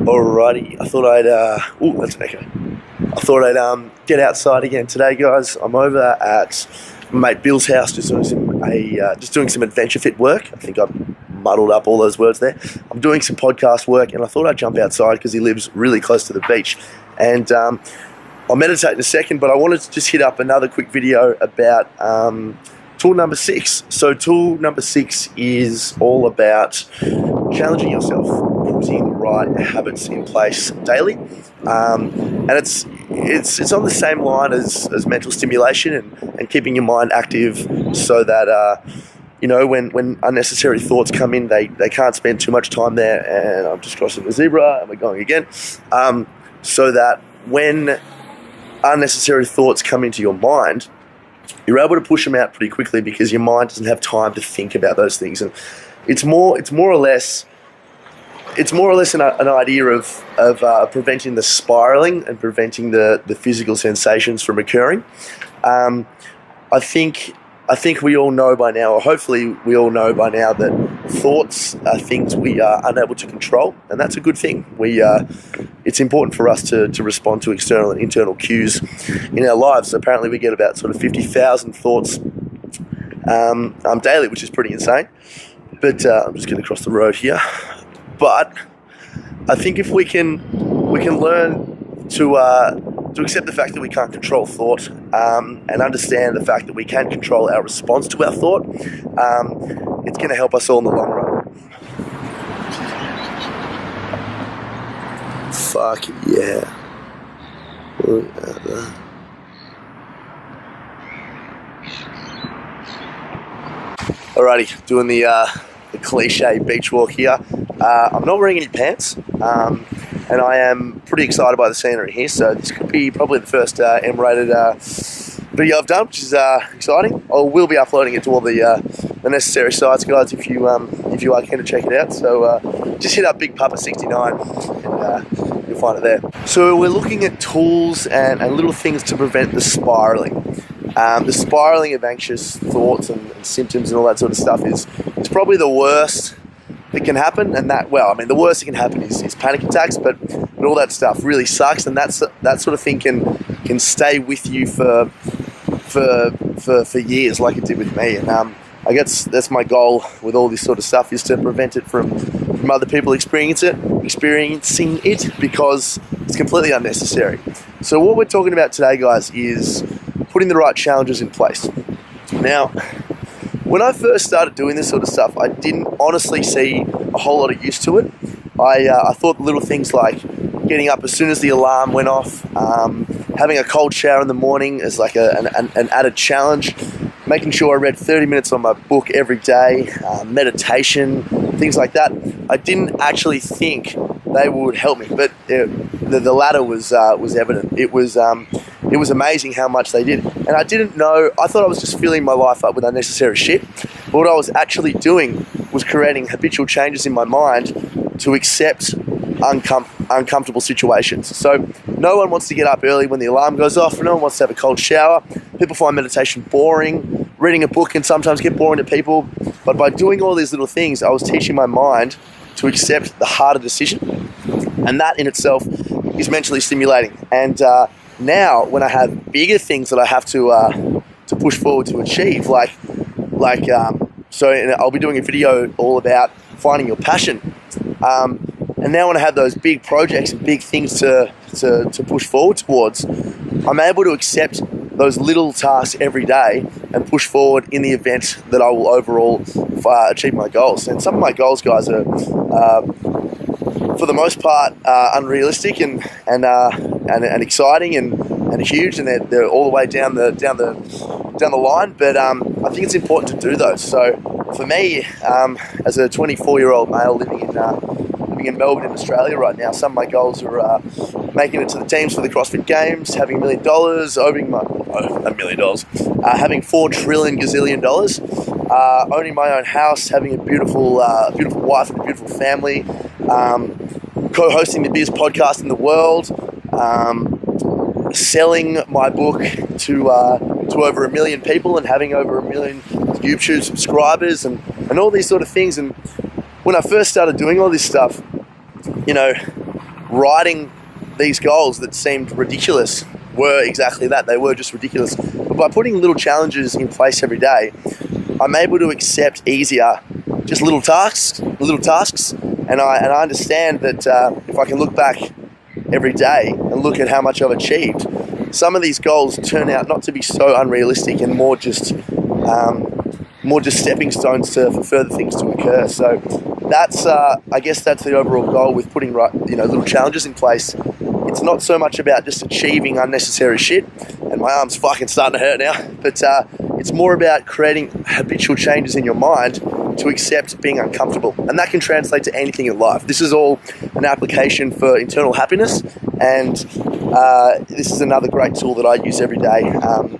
Alrighty, I thought I'd that's an echo. I thought I'd get outside again today, guys. I'm over at my mate Bill's house, just doing some adventure fit work. I think I've muddled up all those words there. I'm doing some podcast work, and I thought I'd jump outside because he lives really close to the beach. And I'll meditate in a second, but I wanted to just hit up another quick video about tool number 6. So tool number 6 is all about challenging yourself, putting the right habits in place daily, and it's on the same line as mental stimulation and keeping your mind active, so that when unnecessary thoughts come in, they can't spend too much time there. And I'm just crossing the zebra and we're going again, so that when unnecessary thoughts come into your mind, you're able to push them out pretty quickly because your mind doesn't have time to think about those things. And it's more or less an idea of preventing the spiraling and preventing the physical sensations from occurring. I think we all know by now, or hopefully we all know by now, that thoughts are things we are unable to control, and that's a good thing. It's important for us to respond to external and internal cues in our lives. So apparently we get about sort of 50,000 thoughts daily, which is pretty insane. But I'm just going to cross the road here. But I think if we can learn to accept the fact that we can't control thought, and understand the fact that we can control our response to our thought, it's going to help us all in the long run. Fuck yeah. Alrighty, doing the cliche beach walk here. I'm not wearing any pants, and I am pretty excited by the scenery here, so this could be probably the first M-rated video I've done, which is exciting. I will be uploading it to all the necessary sites, guys, if you are keen to check it out. So just hit up Big Papa 69 and you'll find it there. So we're looking at tools and little things to prevent the spiraling. The spiraling of anxious thoughts and symptoms and all that sort of stuff is probably the worst that can happen. And the worst that can happen is panic attacks, but all that stuff really sucks, and that sort of thing can stay with you for years, like it did with me. And I guess that's my goal with all this sort of stuff, is to prevent it from other people experiencing it, because it's completely unnecessary. So what we're talking about today, guys, is putting the right challenges in place. Now, when I first started doing this sort of stuff, I didn't honestly see a whole lot of use to it. I thought little things like getting up as soon as the alarm went off, having a cold shower in the morning as like an added challenge, making sure I read 30 minutes on my book every day, meditation, things like that. I didn't actually think they would help me, but the latter was evident. It was amazing how much they did. And I didn't know, I thought I was just filling my life up with unnecessary shit. But what I was actually doing was creating habitual changes in my mind to accept uncomfortable situations. So no one wants to get up early when the alarm goes off. No one wants to have a cold shower. People find meditation boring. Reading a book can sometimes get boring to people. But by doing all these little things, I was teaching my mind to accept the harder decision. And that in itself is mentally stimulating. And now when I have bigger things that I have to push forward to achieve, so I'll be doing a video all about finding your passion. And now when I have those big projects and big things to push forward towards, I'm able to accept those little tasks every day and push forward in the event that I will overall achieve my goals. And some of my goals, guys, are for the most part unrealistic and exciting and huge, and they're all the way down the line. But I think it's important to do those. So for me, as a 24-year-old male living in Melbourne in Australia right now, some of my goals are making it to the teams for the CrossFit Games, having $1 million, having $4 trillion gazillion dollars, owning my own house, having a beautiful wife and a beautiful family, co-hosting the biggest podcast in the world, selling my book to over 1 million people and having over 1 million YouTube subscribers and all these sort of things. And when I first started doing all this stuff, writing these goals that seemed ridiculous were exactly that. They were just ridiculous. But by putting little challenges in place every day, I'm able to accept easier just little tasks, and I understand that if I can look back every day and look at how much I've achieved, some of these goals turn out not to be so unrealistic and more just stepping stones for further things to occur. So that's I guess that's the overall goal with putting little challenges in place. It's not so much about just achieving unnecessary shit, and my arm's fucking starting to hurt now, but it's more about creating habitual changes in your mind to accept being uncomfortable. And that can translate to anything in life. This is all an application for internal happiness, and this is another great tool that I use every day,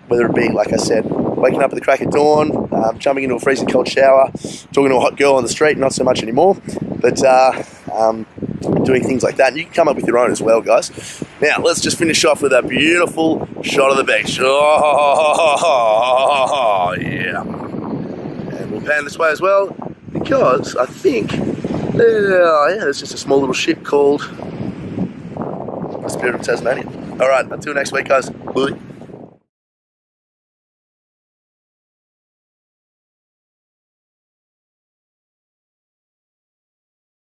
whether it be, like I said, waking up at the crack of dawn, jumping into a freezing cold shower, talking to a hot girl on the street, not so much anymore, but doing things like that. And you can come up with your own as well, guys. Now, let's just finish off with a beautiful shot of the beach. Oh, yeah. And we'll pan this way as well, because I think, there's just a small little ship called the Spirit of Tasmania. All right, until next week, guys. Bye.